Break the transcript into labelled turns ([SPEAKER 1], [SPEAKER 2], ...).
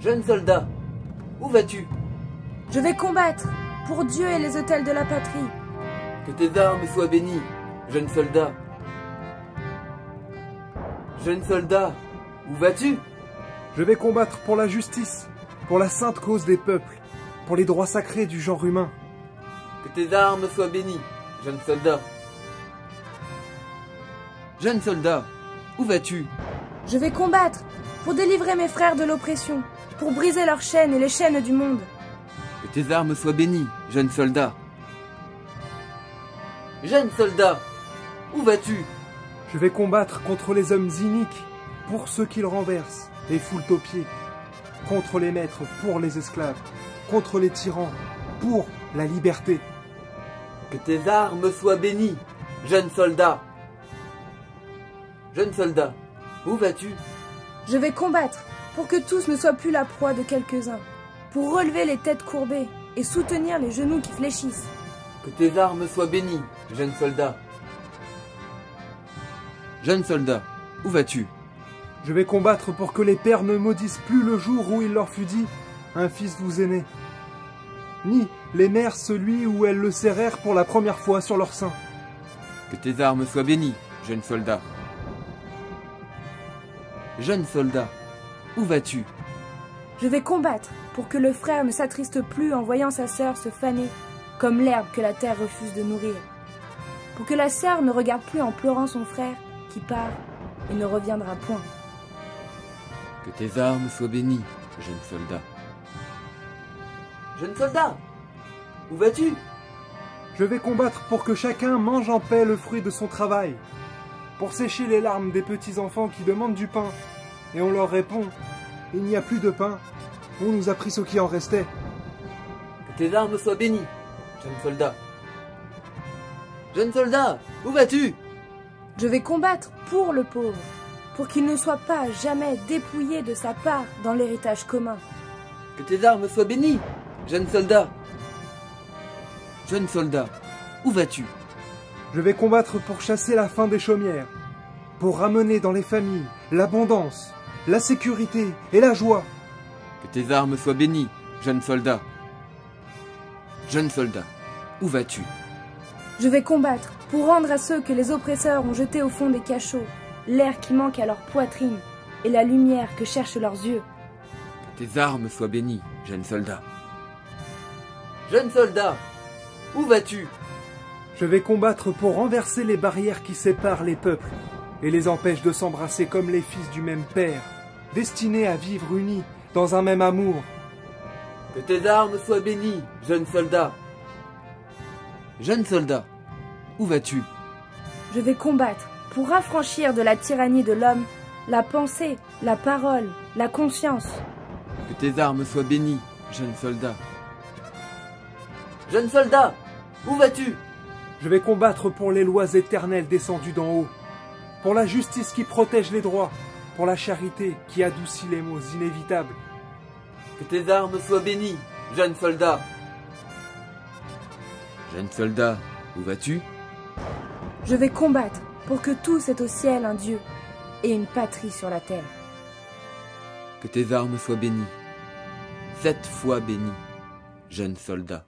[SPEAKER 1] Jeune soldat, où vas-tu?
[SPEAKER 2] Je vais combattre pour Dieu et les autels de la patrie.
[SPEAKER 1] Que tes armes soient bénies, jeune soldat. Jeune soldat, où vas-tu?
[SPEAKER 3] Je vais combattre pour la justice, pour la sainte cause des peuples, pour les droits sacrés du genre humain.
[SPEAKER 1] Que tes armes soient bénies, jeune soldat. Jeune soldat, où vas-tu?
[SPEAKER 2] Je vais combattre pour délivrer mes frères de l'oppression, pour briser leurs chaînes et les chaînes du monde.
[SPEAKER 1] Que tes armes soient bénies, jeune soldat. Jeune soldat, où vas-tu?
[SPEAKER 3] Je vais combattre contre les hommes iniques, pour ceux qu'ils renversent et foulent aux pieds, contre les maîtres pour les esclaves, contre les tyrans pour la liberté.
[SPEAKER 1] Que tes armes soient bénies, jeune soldat. Jeune soldat, où vas-tu?
[SPEAKER 2] Je vais combattre pour que tous ne soient plus la proie de quelques-uns, pour relever les têtes courbées et soutenir les genoux qui fléchissent.
[SPEAKER 1] Que tes armes soient bénies, jeune soldat. Jeune soldat, où vas-tu?
[SPEAKER 3] Je vais combattre pour que les pères ne maudissent plus le jour où il leur fut dit « Un fils vous est né », ni les mères celui où elles le serrèrent pour la première fois sur leur sein.
[SPEAKER 1] Que tes armes soient bénies, jeune soldat. Jeune soldat, où vas-tu?
[SPEAKER 2] Je vais combattre pour que le frère ne s'attriste plus en voyant sa sœur se faner comme l'herbe que la terre refuse de nourrir. Pour que la sœur ne regarde plus en pleurant son frère qui part et ne reviendra point.
[SPEAKER 1] Que tes armes soient bénies, jeune soldat. Jeune soldat, où vas-tu?
[SPEAKER 3] Je vais combattre pour que chacun mange en paix le fruit de son travail, pour sécher les larmes des petits-enfants qui demandent du pain, et on leur répond « Il n'y a plus de pain, on nous a pris ce qui en restait. »
[SPEAKER 1] Que tes armes soient bénies, jeune soldat. Jeune soldat, où vas-tu?
[SPEAKER 2] Je vais combattre pour le pauvre, pour qu'il ne soit pas jamais dépouillé de sa part dans l'héritage commun.
[SPEAKER 1] Que tes armes soient bénies, jeune soldat. Jeune soldat, où vas-tu?
[SPEAKER 3] Je vais combattre pour chasser la faim des chaumières, pour ramener dans les familles l'abondance, la sécurité et la joie.
[SPEAKER 1] Que tes armes soient bénies, jeune soldat. Jeune soldat, où vas-tu?
[SPEAKER 2] Je vais combattre pour rendre à ceux que les oppresseurs ont jetés au fond des cachots l'air qui manque à leur poitrine et la lumière que cherchent leurs yeux.
[SPEAKER 1] Que tes armes soient bénies, jeune soldat. Jeune soldat, où vas-tu?
[SPEAKER 3] Je vais combattre pour renverser les barrières qui séparent les peuples et les empêchent de s'embrasser comme les fils du même père, destinés à vivre unis dans un même amour.
[SPEAKER 1] Que tes armes soient bénies, jeune soldat. Jeune soldat, où vas-tu?
[SPEAKER 2] Je vais combattre pour affranchir de la tyrannie de l'homme la pensée, la parole, la conscience.
[SPEAKER 1] Que tes armes soient bénies, jeune soldat. Jeune soldat, où vas-tu?
[SPEAKER 3] Je vais combattre pour les lois éternelles descendues d'en haut, pour la justice qui protège les droits, pour la charité qui adoucit les maux inévitables.
[SPEAKER 1] Que tes armes soient bénies, jeune soldat. Jeune soldat, où vas-tu?
[SPEAKER 2] Je vais combattre pour que tous aient au ciel un Dieu et une patrie sur la terre.
[SPEAKER 1] Que tes armes soient bénies, 7 fois bénies, jeune soldat.